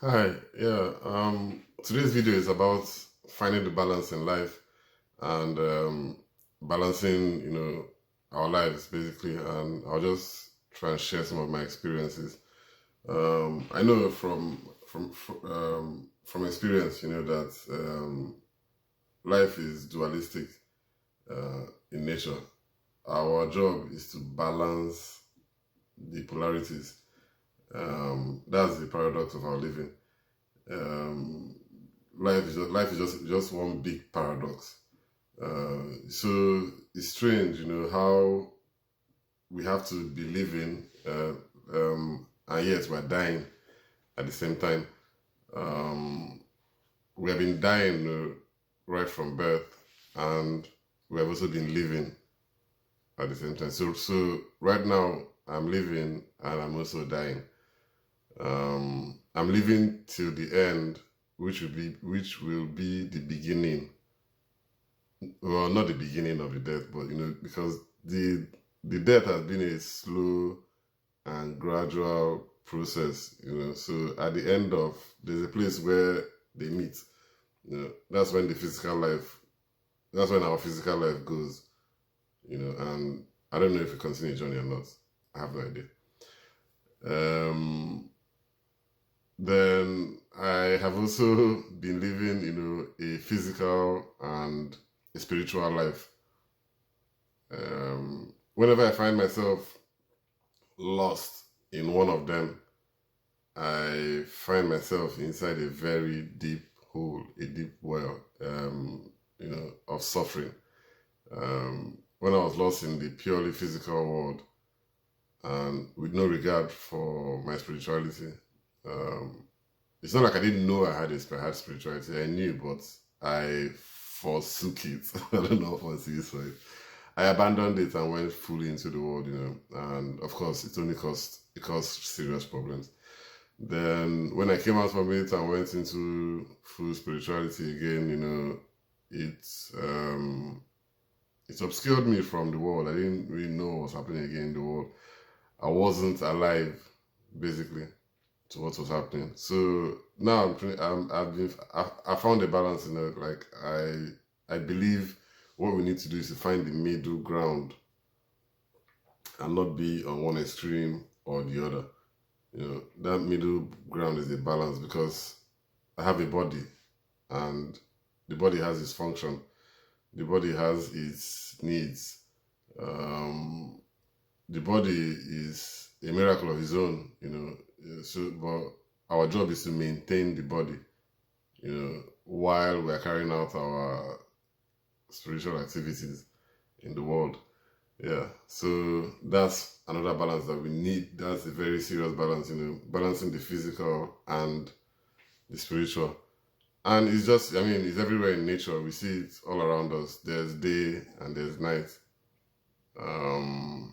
Hi, yeah. Today's video is about finding the balance in life and balancing, our lives basically. And I'll just try and share some of my experiences. I know from experience, that life is dualistic in nature. Our job is to balance the polarities. That's the paradox of our living. Um, life is just one big paradox. So it's strange, how we have to be living, and yet we're dying at the same time. Um, we have been dying right from birth, and we have also been living at the same time. So right now I'm living and I'm also dying. I'm living till the end, which will be the beginning. Well, not the beginning of the death, but because the death has been a slow and gradual process. So at the end of there's a place where they meet. That's when the physical life. That's when our physical life goes. And I don't know if we continue the journey or not. I have no idea. Um, Then I have also been living, a physical and a spiritual life. Whenever I find myself lost in one of them, I find myself inside a very deep hole, a deep well, of suffering. When I was lost in the purely physical world and with no regard for my spirituality, um, it's not like I didn't know I had spirituality. I knew, but I forsook it. I don't know what to use for it. I abandoned it and went fully into the world, and of course, it caused serious problems. Then when I came out from it and went into full spirituality again, it obscured me from the world. I didn't really know what was happening again in the world. I wasn't alive, basically, to what was happening. So now I found a balance in it. Like I believe what we need to do is to find the middle ground and not be on one extreme or the other. That middle ground is a balance because I have a body and the body has its function. The body has its needs. Um, the body is a miracle of its own, So, but our job is to maintain the body, while we're carrying out our spiritual activities in the world. Yeah. So that's another balance that we need. That's a very serious balance, balancing the physical and the spiritual. And it's just, I mean, it's everywhere in nature. We see it all around us. There's day and there's night. Um,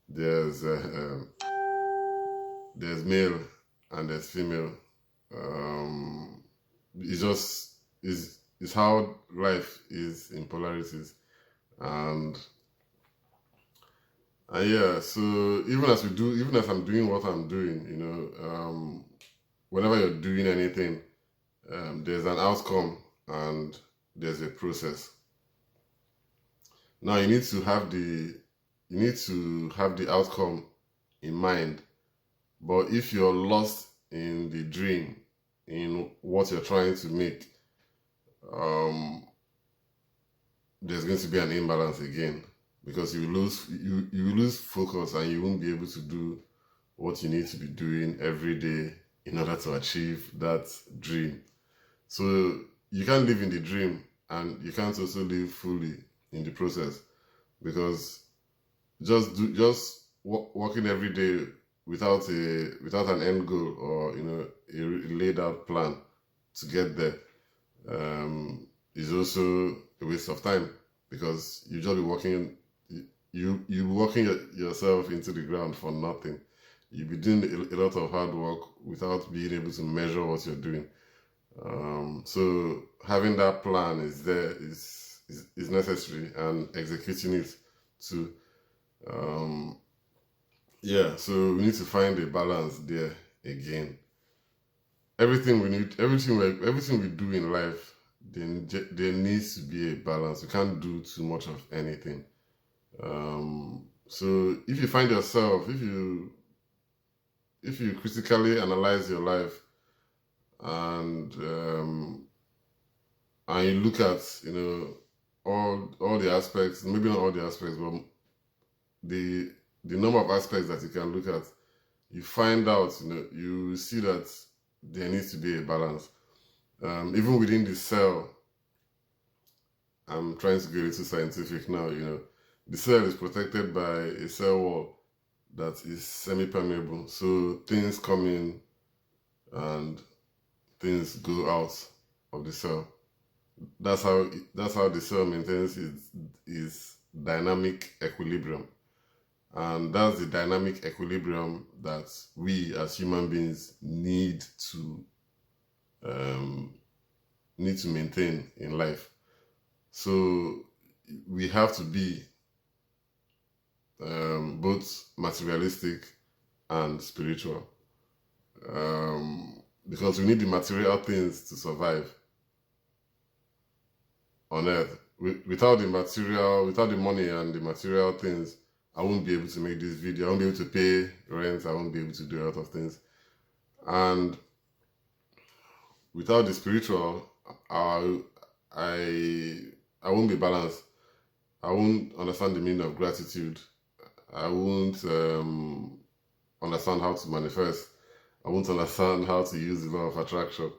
there's there's male and there's female. It's just is how life is in polarities, and yeah. So even as I'm doing what I'm doing, whenever you're doing anything, there's an outcome and there's a process. Now you need to have the outcome in mind. But if you're lost in the dream, in what you're trying to make, um, there's going to be an imbalance again because you lose focus and you won't be able to do what you need to be doing every day in order to achieve that dream. So you can't live in the dream and you can't also live fully in the process because working every day without an end goal or a laid out plan to get there is also a waste of time because you just be working you be working yourself into the ground for nothing. You be doing a lot of hard work without being able to measure what you're doing. So having that plan is necessary and executing it too. Um, yeah, so we need to find a balance there again. everything we do in life, there needs to be a balance. We can't do too much of anything. So if you find yourself, if you critically analyze your life and you look at, you know, all the aspects, maybe not all the aspects, but the number of aspects that you can look at, you find out, you know, you see that there needs to be a balance. Even within the cell, I'm trying to get a little scientific now, you know, the cell is protected by a cell wall that is semi-permeable. So things come in and things go out of the cell. That's how the cell maintains its dynamic equilibrium. And that's the dynamic equilibrium that we as human beings need to maintain in life. So we have to be both materialistic and spiritual, because we need the material things to survive on earth. Without the money and the material things, I won't be able to make this video. I won't be able to pay rent. I won't be able to do a lot of things. And without the spiritual, I won't be balanced. I won't understand the meaning of gratitude. I won't understand how to manifest. I won't understand how to use the law of attraction.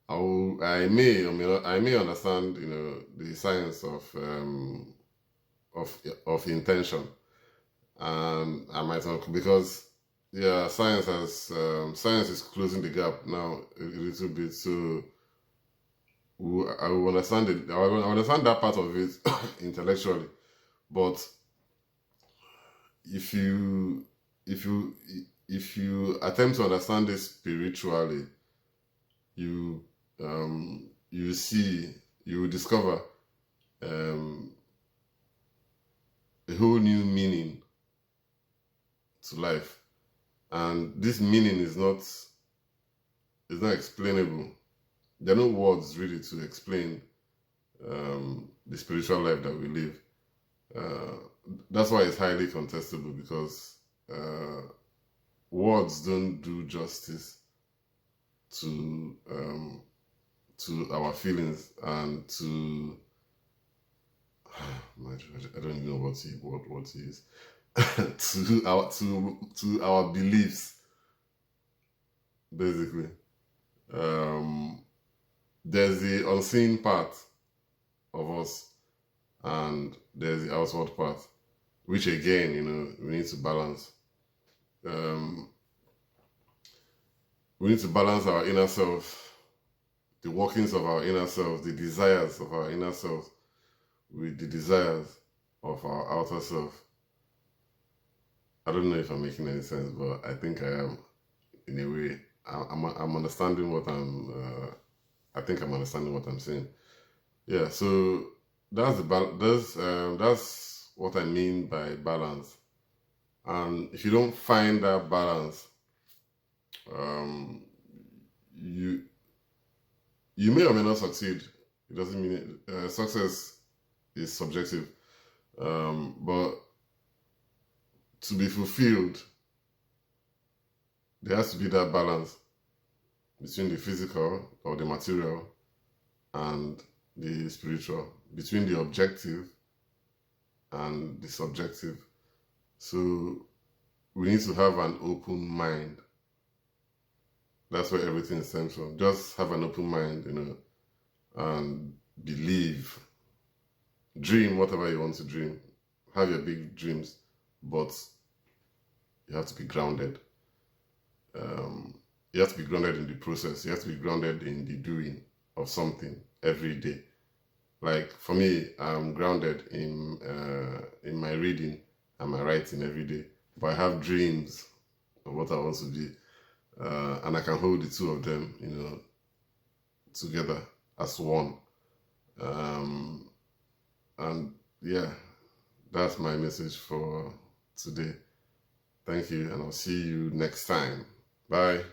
I may understand, you know, the science of intention, and I might not, because yeah, science is closing the gap now a little bit. So I will understand it. I will understand that part of it intellectually, but if you attempt to understand it spiritually, you will discover a whole new meaning to life, and this meaning is not explainable. There are no words really to explain the spiritual life that we live. That's why it's highly contestable, because words don't do justice to our feelings and to I don't even know what to use to our beliefs, basically. There's the unseen part of us and there's the outward part, which again, you know, we need to balance. We need to balance our inner self, the workings of our inner self, the desires of our inner self with the desires of our outer self. I don't know if I'm making any sense, but I think I am, in a way. I'm understanding what I think I'm understanding what I'm saying. Yeah, so that's what I mean by balance. And if you don't find that balance, you may or may not succeed. It doesn't mean success is subjective, but to be fulfilled, there has to be that balance between the physical or the material and the spiritual, between the objective and the subjective. So we need to have an open mind. That's where everything stems from. Just have an open mind, you know, and believe. Dream whatever you want to dream. Have your big dreams, but you have to be grounded. You have to be grounded in the process. You have to be grounded in the doing of something every day. Like for me, I'm grounded in my reading and my writing every day. But I have dreams of what I want to be, and I can hold the two of them, you know, together as one. And yeah, that's my message for today. Thank you, and I'll see you next time. Bye.